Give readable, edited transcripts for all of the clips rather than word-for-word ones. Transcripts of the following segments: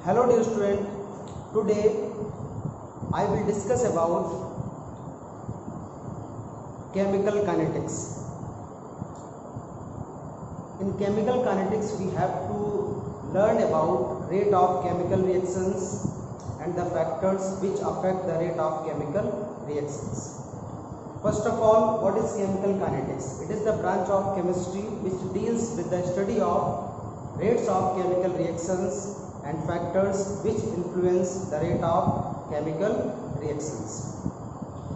Hello dear student, today I will discuss about chemical kinetics. In chemical kinetics we have to learn about rate of chemical reactions and the factors which affect the rate of chemical reactions. First of all, what is chemical kinetics? It is the branch of chemistry which deals with the study of rates of chemical reactions and factors which influence the rate of chemical reactions.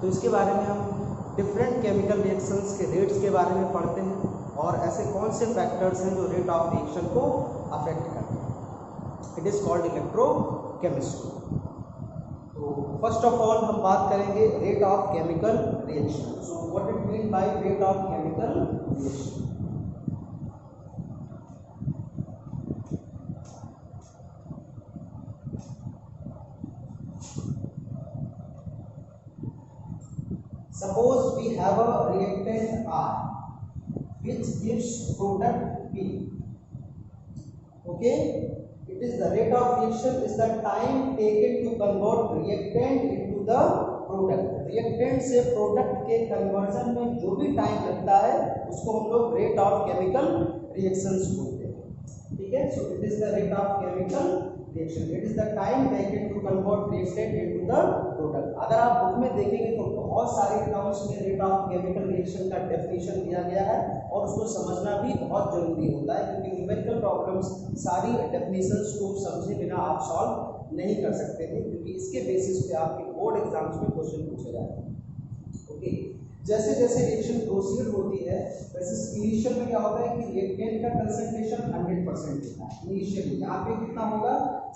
तो इसके बारे में हम different chemical reactions के rates के बारे में पढ़ते हैं और ऐसे कौन से फैक्टर्स हैं जो रेट ऑफ रिएक्शन को अफेक्ट करते हैं. It is called electrochemistry. तो फर्स्ट ऑफ ऑल हम बात करेंगे rate of chemical reaction. So what it mean by rate of chemical reaction. Suppose we have a reactant R which gives product P. Okay, it is the rate of reaction is the time taken to convert reactant into the product. Reactant से product के conversion में जो भी time लगता है उसको हम लोग rate of chemical reactions बोलते हैं. ठीक है, so it is the rate of chemical reaction. It is the time taken to convert reactant into the product. अगर आप बुक में देखेंगे तो बहुत सारे टर्म्स में रेट ऑफ केमिकल रिएक्शन का डेफिनेशन दिया गया है और उसको समझना भी बहुत जरूरी होता है क्योंकि न्यूमेरिकल प्रॉब्लम्स सारी डेफिनेशंस को समझे बिना आप सॉल्व नहीं कर सकते थे क्योंकि इसके बेसिस पे आपके बोर्ड एग्जाम्स में क्वेश्चन पूछे जाते हैं. ओके, जैसे जैसे रिएक्शन प्रोसीड होती है वैसे इनिशियल में क्या होता है कि रिएक्टेंट का कंसंट्रेशन 100% होता है. इनिशियली यहाँ पे कितना होगा,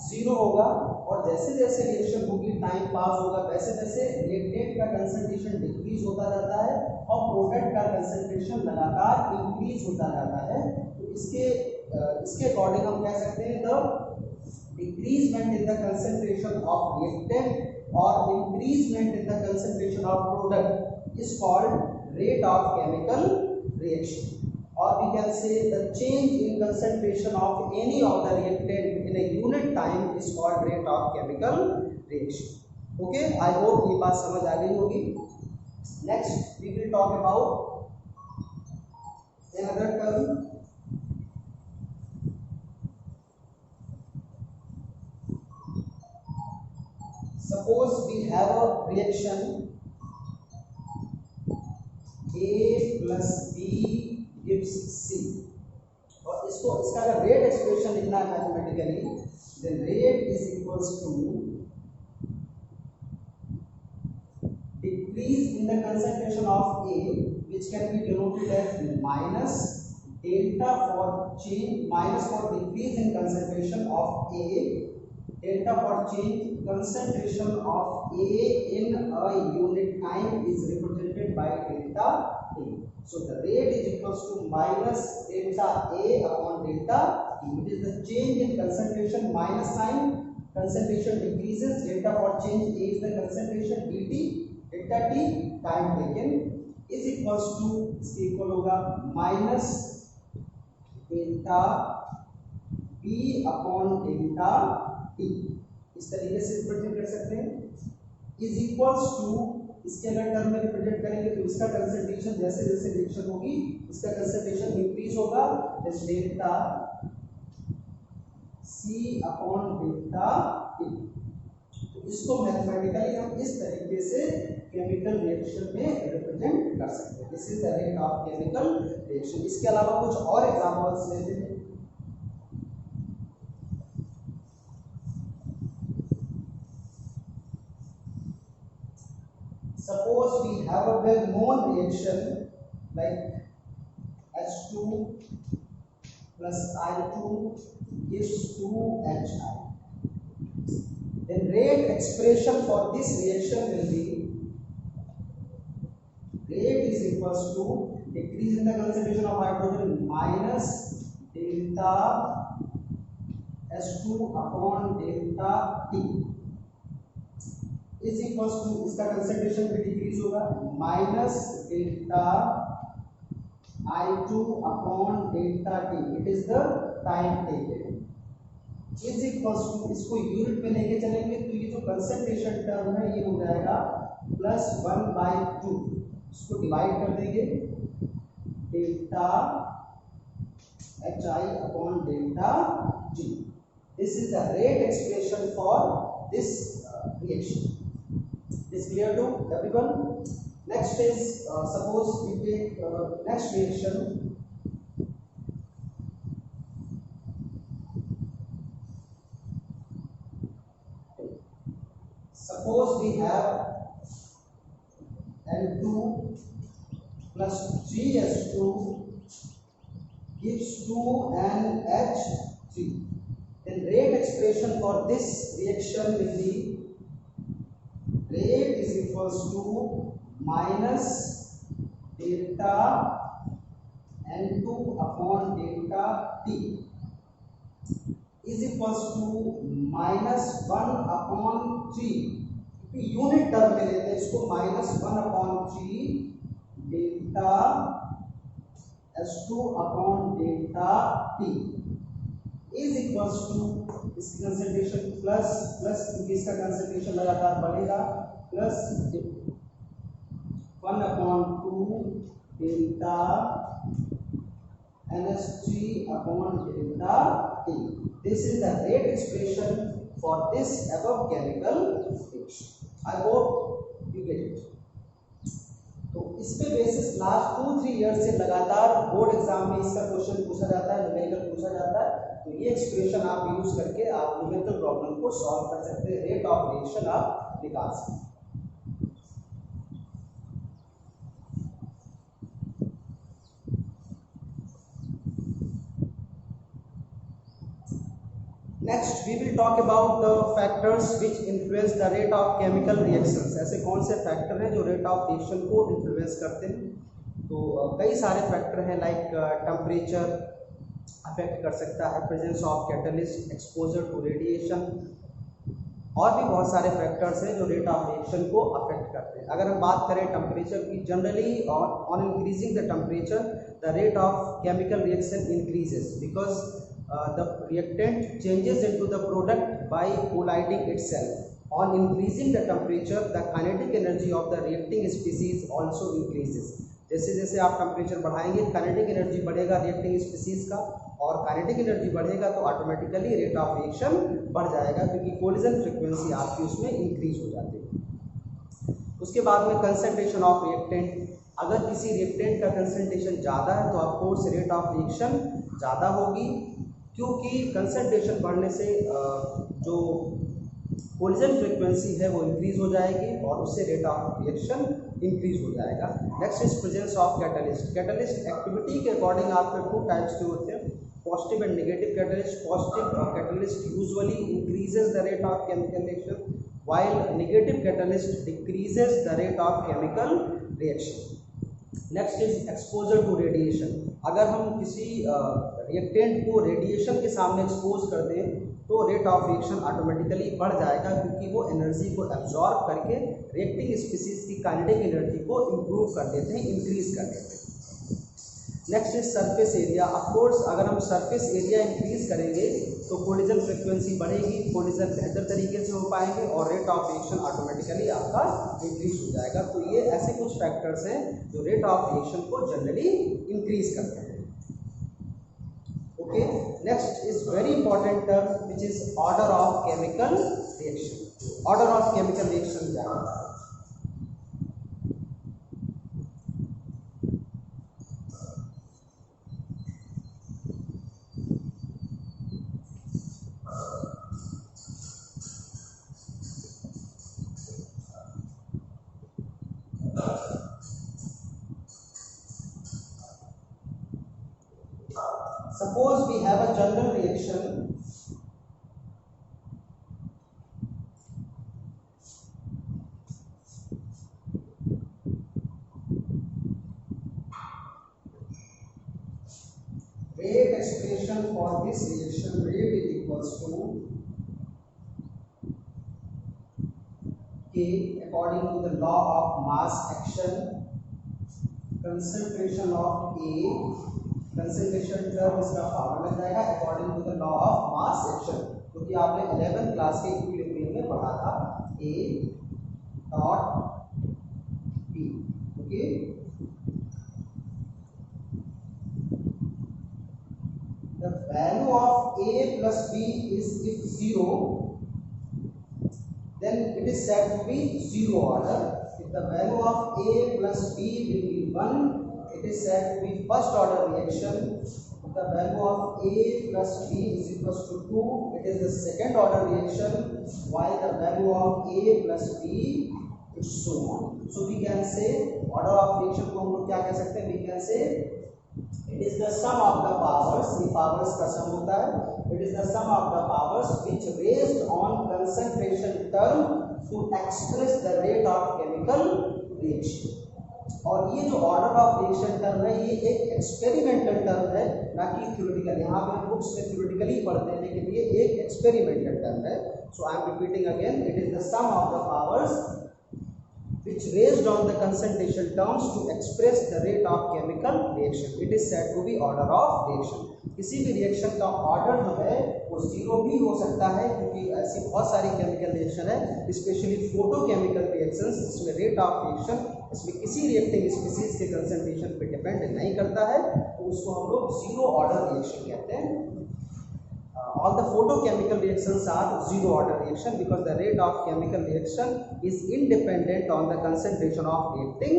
0 होगा और जैसे जैसे रिएक्शन होगी टाइम पास होगा वैसे वैसे रिएक्टेंट का कंसंट्रेशन डिक्रीज होता जाता है और प्रोडक्ट का कंसंट्रेशन लगातार इंक्रीज होता जाता है. तो इसके अकॉर्डिंग हम कह सकते हैं the decreasement in the concentration of reactant और increasement in the concentration of product is called rate of chemical reaction, or we can say the change in concentration of any of the reactant in a unit time is called rate of chemical reaction. Okay, I hope ये बात समझ आ गई होगी. Next we will talk about another term. Suppose we have a reaction A plus B gives C और इसका अगर rate expression लिखना है mathematically then rate is equals to decrease in the concentration of A which can be denoted as minus delta for change minus for decrease in concentration of A, delta for change concentration of A in a unit time is represented by delta T. So the rate is equals to minus delta A upon delta T. It is the change in concentration minus sign, concentration decreases, delta for change A is the concentration dt, delta T time taken is equals to इसके equal होगा minus delta B upon delta T. इस तरीके से represent कर सकते हैं. Is equals to इसके अगर टर्म में रिप्रेजेंट करेंगे तो इसका कंसंट्रेशन जैसे जैसे रिएक्शन होगी इसका कंसंट्रेशन इंक्रीज होगा delta C upon delta T. तो इसको मैथमेटिकली हम इस तरीके से केमिकल रिएक्शन में रिप्रेजेंट कर सकते हैं. This is the rate of chemical reaction. इसके अलावा कुछ और एग्जांपल्स लेते हैं. Suppose we have a well-known reaction like H2 plus I2 gives 2HI. Then rate expression for this reaction will be rate is equals to decrease in the concentration of hydrogen minus delta H2 upon delta T is equals to इसका concentration भी decrease होगा minus delta I2 upon delta T. It is the time taken. Is equal to, इसको unit में लेके चलेंगे तो ये जो कंसंट्रेशन टर्म है ये हो जाएगा +1/2, इसको डिवाइड कर देंगे delta HI upon delta G. This is the rate expression for this reaction. Is clear to everyone? Next is suppose we take next reaction. Suppose we have N2 plus 3S2 gives 2NH3. Then rate expression for this reaction will be rate is equals to minus delta N2 upon delta T is equals to -1/3. Unit term में लेते हैं इसको, -1/3 delta S2 upon delta T is equals to, इसकी concentration plus क्योंकि इसका concentration लगातार बढ़ेगा, plus 1/2 delta NH3 upon delta T. This is the rate expression for this above chemical reaction. I hope you get it. तो इस पे basis last 2-3 year से लगातार बोर्ड एग्जाम में इसका क्वेश्चन पूछा जाता है, न्यूमेरिकल पूछा जाता है। तो ये एक्सप्रेशन आप यूज करके आप न्यूमेरिकल प्रॉब्लम को सॉल्व कर सकते हैं, रेट ऑफ रिएक्शन आप निकाल सकते हैं। Next we will talk about the factors which influence the rate of chemical reactions. ऐसे कौन से फैक्टर हैं जो रेट ऑफ रिएक्शन को इन्फ्लुएंस करते हैं? तो कई सारे फैक्टर हैं, लाइक टेम्परेचर अफेक्ट कर सकता है, presence of catalyst, exposure to radiation, और भी बहुत सारे फैक्टर्स हैं जो रेट ऑफ रिएक्शन को अफेक्ट करते हैं। अगर हम बात करें टेम्परेचर की, generally on increasing the temperature the rate of chemical reaction increases because the reactant changes into the product by colliding itself. On increasing the temperature, the kinetic energy of the reacting species also increases. जैसे जैसे आप temperature बढ़ाएंगे kinetic energy बढ़ेगा reacting species का, और kinetic energy बढ़ेगा तो automatically rate of reaction बढ़ जाएगा क्योंकि कोलिजन फ्रीक्वेंसी आपकी उसमें इंक्रीज हो जाती है। उसके बाद में कंसंट्रेशन ऑफ रिएक्टेंट, अगर किसी रिएक्टेंट का कंसंट्रेशन ज़्यादा है तो ऑफकोर्स रेट ऑफ रिएक्शन ज़्यादा होगी, क्योंकि कंसंट्रेशन बढ़ने से जो कोलिजन फ्रीक्वेंसी है वो इंक्रीज हो जाएगी और उससे रेट ऑफ रिएक्शन इंक्रीज हो जाएगा। Next is presence of catalyst. Catalyst activity के अकॉर्डिंग आपके 2 टाइप्स के होते हैं, positive and negative catalyst. Positive catalyst usually increases the rate of chemical reaction, while negative catalyst decreases the rate of chemical reaction. Next is exposure to radiation. अगर हम किसी reactant को radiation के सामने एक्सपोज कर दें तो रेट ऑफ रिएक्शन ऑटोमेटिकली बढ़ जाएगा क्योंकि वो एनर्जी को एब्जॉर्ब करके रिएक्टिंग स्पीसीज की काइनेटिक एनर्जी को इम्प्रूव कर देते हैं, इंक्रीज कर देते हैं। Next is surface area. Of course अगर हम सरफेस एरिया इंक्रीज करेंगे तो कोलिजन फ्रीक्वेंसी बढ़ेगी, कोलिजन बेहतर तरीके से हो पाएंगे और रेट ऑफ रिएक्शन ऑटोमेटिकली आपका इंक्रीज हो जाएगा। तो ये ऐसे कुछ फैक्टर्स हैं जो रेट ऑफ रिएक्शन को जनरली इंक्रीज करते हैं। Okay, next is very important term which is order of chemical reaction. Order of chemical reaction क्या है? Suppose we have a general reaction rate expression for this reaction, rate is equals to K according to the law of mass action, concentration of A, concentration term इसका formula लग जाएगा according to the law of mass action. क्योंकि आपने 11th class के equilibrium में पढ़ा था A dot B। Okay, the value of A plus B is if 0, then it is said to be zero order. If the value of A plus B will be 1, it is said to be first order reaction. If the value of A plus B is equals to 2, it is the second order reaction, while the value of A plus B is so on. So we can say order of reaction को हम लोग क्या कह सकते हैं? We can say it is the sum of the powers, ये powers का sum होता है, it is the sum of the powers which based on concentration term to express the rate of chemical reaction. और ये जो order of reaction term है ये एक एक्सपेरिमेंटल टर्म है, ना कि थ्योरेटिकल। यहाँ पे हम बुक्स में थ्योरेटिकली पढ़ते हैं, लेकिन ये एक एक्सपेरिमेंटल टर्म है। So I am repeating again, it is the sum of the powers which based on the concentration terms to express the rate of chemical reaction. It is said to be order of reaction. किसी भी reaction का order जो है वो zero भी हो सकता है, क्योंकि ऐसी बहुत सारी केमिकल रिएक्शन है, स्पेशली फोटोकेमिकल रिएक्शंस, जिसमें रेट ऑफ रिएक्शन इसमें किसी रिएक्टिंग स्पीसीज के कंसंट्रेशन पे डिपेंड नहीं करता है, तो उसको हम लोग जीरो ऑर्डर रिएक्शन कहते हैं। All the photochemical reactions are zero order reaction because the rate of chemical reaction is independent on the concentration of reacting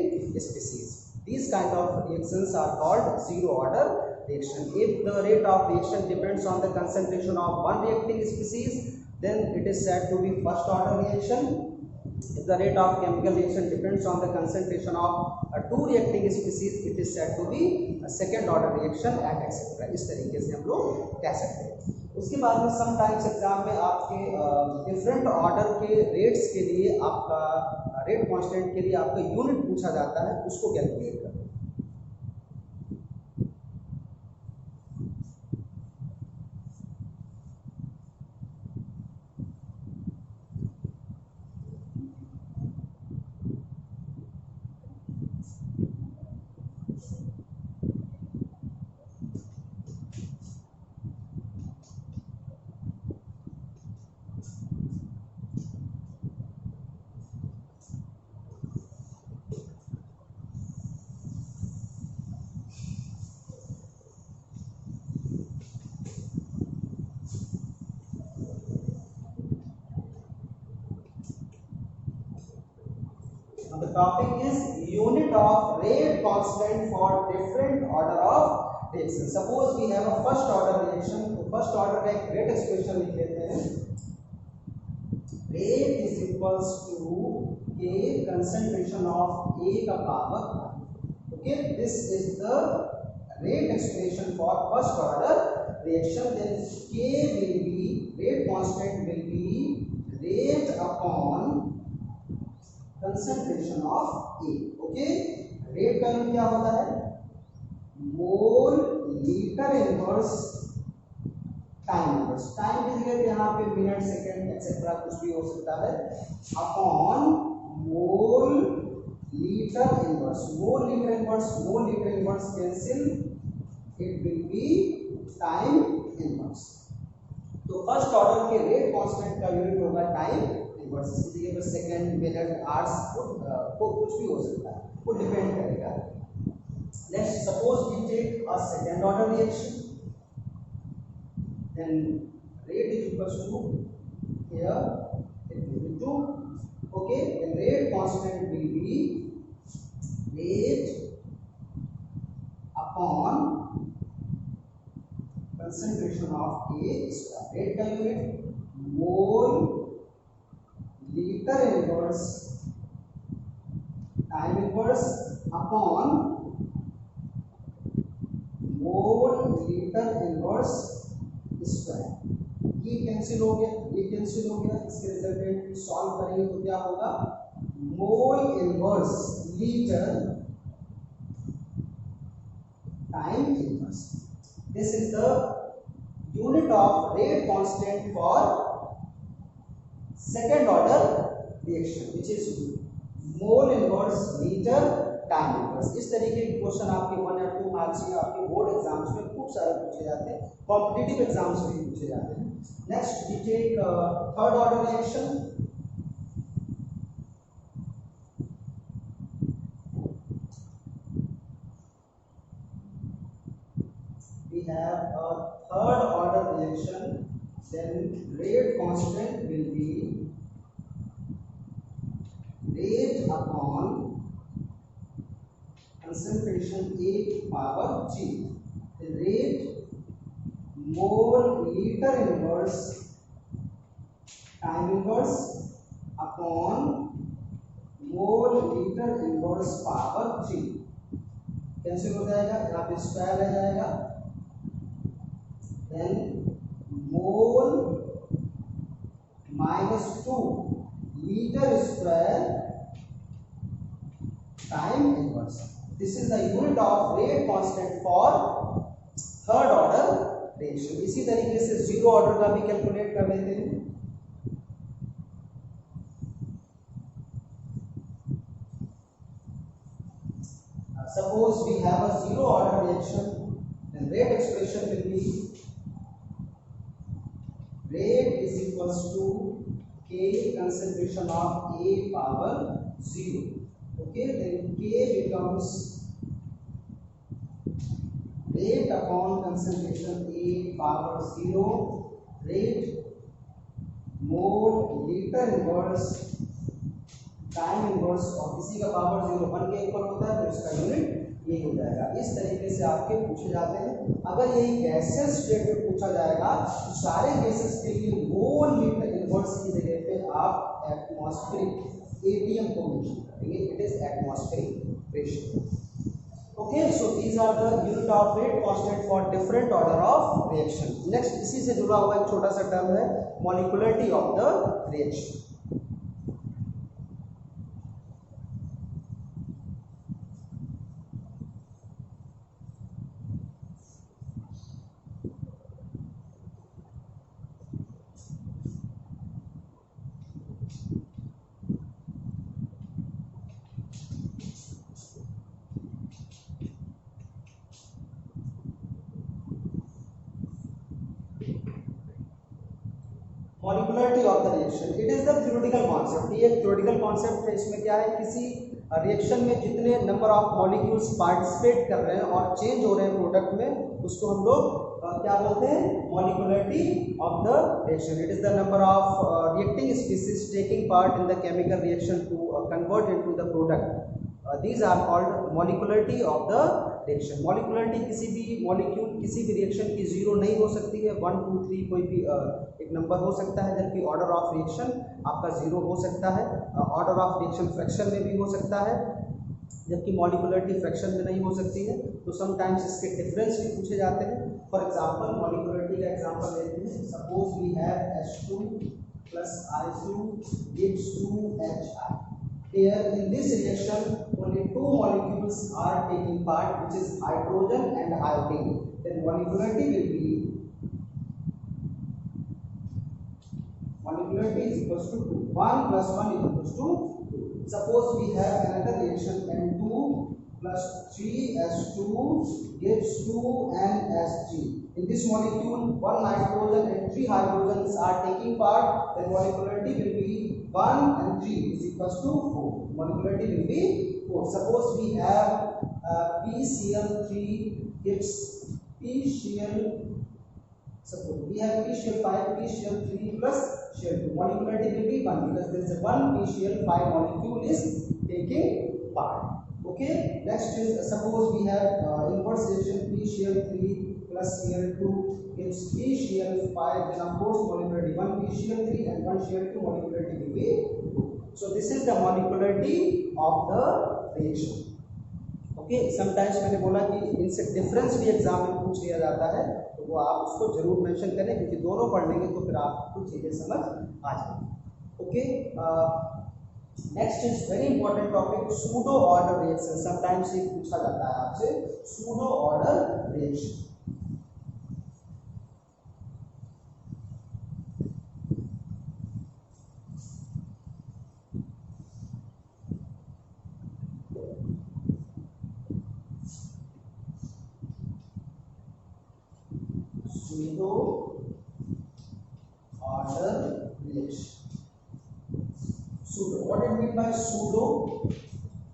species. These kind of reactions are called zero order reaction. If the rate of reaction depends on the concentration of one reacting species, then it is said to be first order reaction. If the rate of chemical reaction depends on the concentration of two reacting species, it is said to be a second order reaction and etc. इस तरीके से हम लोग कह सकते हैं। उसके बाद में समटाइम्स एग्जाम में आपके डिफरेंट ऑर्डर के रेट्स के लिए आपका रेट कांस्टेंट के लिए आपका यूनिट पूछा जाता है, उसको कैलकुलेट करना। The topic is unit of rate constant for different order of reaction. Suppose we have a first order reaction, तो first order का एक rate expression लिख लेते हैं। Rate is equals to K concentration of A का power। Okay, this is the rate expression for first order reaction. Then K will be, rate constant will be rate upon concentration of A. Okay, rate का unit क्या होता है? मोल litre inverse time inverse. Time की जगह यहाँ पे minute, second etcetera कुछ भी हो सकता है, upon mole litre inverse. Mole litre inverse cancel, it will B time inverse. तो फर्स्ट ऑर्डर के रेट कांस्टेंट का यूनिट होगा टाइम इनवर्स। इसकी जगह पर सेकंड, मिनट, आवर्स को कुछ भी हो सकता है, वो डिपेंड करेगा। Let's suppose we take a second order reaction, then rate is equals to here it will be 2। Okay, then rate constant will be rate upon concentration of A square। रेट का unit mole litre inverse time inverse upon mole litre inverse square. ये cancel हो गया, ये cancel हो गया। इसके resultant solve करेंगे तो क्या होगा? Mole inverse litre time inverse. This is the unit of rate constant for second order reaction, which is mole inverse liter time inverse। इस तरीके के क्वेश्चन आपके 1 या 2 मार्क्स में आपके बोर्ड एग्जाम्स में खूब सारे पूछे जाते हैं, कॉम्पिटिटिव एग्जाम्स में भी पूछे जाते हैं। Next we take third order reaction. We have a third order reaction, then rate constant will be rate upon concentration A power G. The rate mole liter inverse time inverse upon mole liter inverse power G. Cancel हो जाएगा, यहाँ पे square रह जाएगा, then mole minus 2 liter square time inverse. This is the unit of rate constant for third order reaction. इसी तरीके से zero order का भी कैलकुलेट कर लेते हैं। Suppose we have a zero order reaction, then rate expression will be rate is equals to K concentration of A power 0. Okay, then K becomes rate upon concentration A power 0 rate mole liter inverse time inverse, और किसी का power 0 1 के equal होता है तो इसका unit ये हो जाएगा। इस तरीके से आपके पूछे जाते हैं। अगर यही गैसियस स्टेट में पूछा जाएगा तो सारे केसेस के लिए मोल लीटर इनवर्स की जगह पे आप एटमॉस्फेरिक एटीएम को मेंशन करेंगे। It is atmospheric pressure. Okay, so these are the unit of rate constant for different order of reaction. Next, इसी से जुड़ा हुआ एक छोटा सा टर्म है molecularity of the reaction. Molecularity of the reaction, it is the theoretical concept. ये एक थ्योरेटिकल कॉन्सेप्ट है। इसमें क्या है, किसी रिएक्शन में जितने नंबर ऑफ मॉलिक्यूल्स पार्टिसिपेट कर रहे हैं और चेंज हो रहे हैं प्रोडक्ट में, उसको हम लोग क्या बोलते हैं, molecularity of the reaction. It is the number of reacting species taking part in the chemical reaction to convert into the product. These are called molecularity of the reaction. Molecularity किसी भी molecule किसी भी reaction की zero नहीं हो सकती है। 1 2 3 कोई भी एक नंबर हो सकता है, जबकि ऑर्डर ऑफ रिएक्शन आपका जीरो हो सकता है। ऑर्डर ऑफ रिएक्शन फ्रैक्शन में भी हो सकता है, जबकि मॉलिक्युलरिटी फ्रैक्शन में नहीं हो सकती है। तो समटाइम्स इसके डिफरेंस भी पूछे जाते हैं। फॉर एग्जांपल मॉलिक्युलरिटी का एग्जांपल लेते हैं। Suppose we have H2 plus I2 gives 2HI. Here in this reaction only two molecules are taking part, which is hydrogen and iodine. Then molecularity will be molecularity is equals to 2. 1 plus 1 is equals to 2. Suppose we have another reaction N2 plus 3H2 gives 2NH3. In this molecule, 1 nitrogen and 3 hydrogens are taking part. Then molecularity will be 1 and 3 is equals to 4. Molecularity will be 4. Suppose we have PCl3 gives PCl. Suppose we have PCl5, PCl3 plus Cl2. Molecularity will be 1 because there is a 1 PCl5 molecule is taking part. Okay. Next is suppose we have inverse reaction PCl3 plus Cl2 gives PCl5. Then of course molecularity 1 PCl3 and 1 Cl2 molecularity will be 2. So this is the molecularity of the reaction. Okay. Sometimes मैंने बोला कि इनसे difference भी exam में पूछ लिया जाता है, तो वो आप उसको जरूर मेंशन करें, क्योंकि दोनों पढ़ लेंगे तो फिर आपको चीजें समझ आ जाएंगी। Okay. Next is very important topic, pseudo order reaction. Sometimes ये पूछा जाता है आपसे, pseudo order reaction. pseudo order reaction. Pseudo, what it mean by pseudo?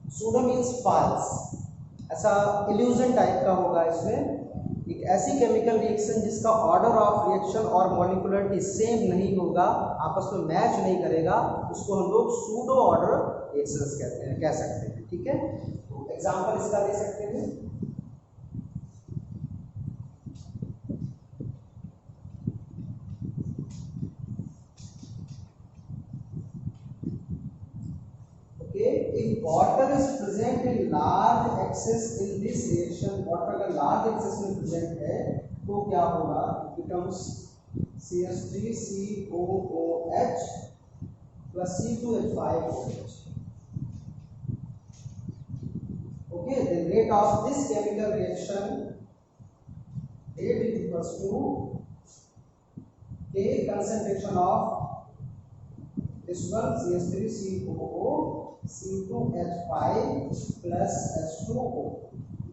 Pseudo means false, ऐसा illusion टाइप का होगा इसमें। एक ऐसी केमिकल रिएक्शन जिसका ऑर्डर ऑफ रिएक्शन और मॉलिक्यूलरिटी सेम नहीं होगा, आपस में मैच नहीं करेगा, उसको हम लोग सूडो ऑर्डर रिएक्शंस कहते हैं, कह सकते हैं। ठीक है, तो एग्जांपल इसका दे सकते हैं। If water is present in large excess in this reaction, water अगर large excess में present है तो क्या होगा? It becomes CH3COOH plus C2H5OH. Okay, the rate of this chemical reaction, rate is equals to K concentration of this one CH3COO C2H5 plus H2O.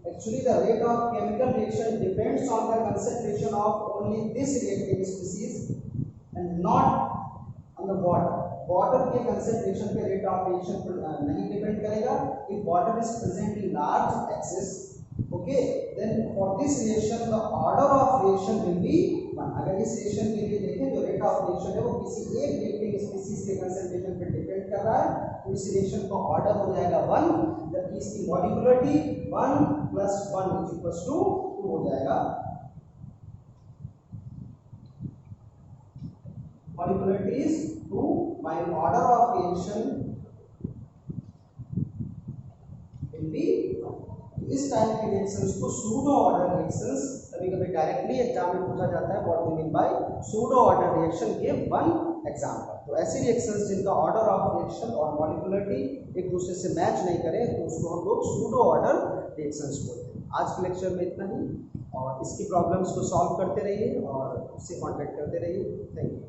Actually, the rate of chemical reaction depends on the concentration of only this reacting species and not on the water. Water के concentration पे rate of reaction नहीं depend करेगा. If water is present in large excess, okay, then for this reaction the order of reaction will be 1. अगर इस reaction के लिए देखें तो rate of reaction है वो किसी एक reacting species के concentration पे depend कर रहा है, तो इस reaction का order हो जाएगा 1, जबकि इसकी molecularity 1 plus 1 is equals to 2 हो जाएगा। Molecularity is 2 while order of reaction will be 1. इस टाइप के रिएक्शंस को सूडो ऑर्डर रिएक्शंस, कभी-कभी डायरेक्टली एग्जाम में पूछा जाता है what we mean by pseudo order reaction, give one example. तो ऐसी रिएक्शंस जिनका ऑर्डर ऑफ रिएक्शन और मॉलिक्यूलरिटी एक दूसरे से मैच नहीं करे तो उसको हम लोग सूडो ऑर्डर रिएक्शंस बोलते हैं। आज के लेक्चर में इतना ही, और इसकी प्रॉब्लम्स को सॉल्व करते रहिए और उससे कॉन्टैक्ट करते रहिए। Thank you.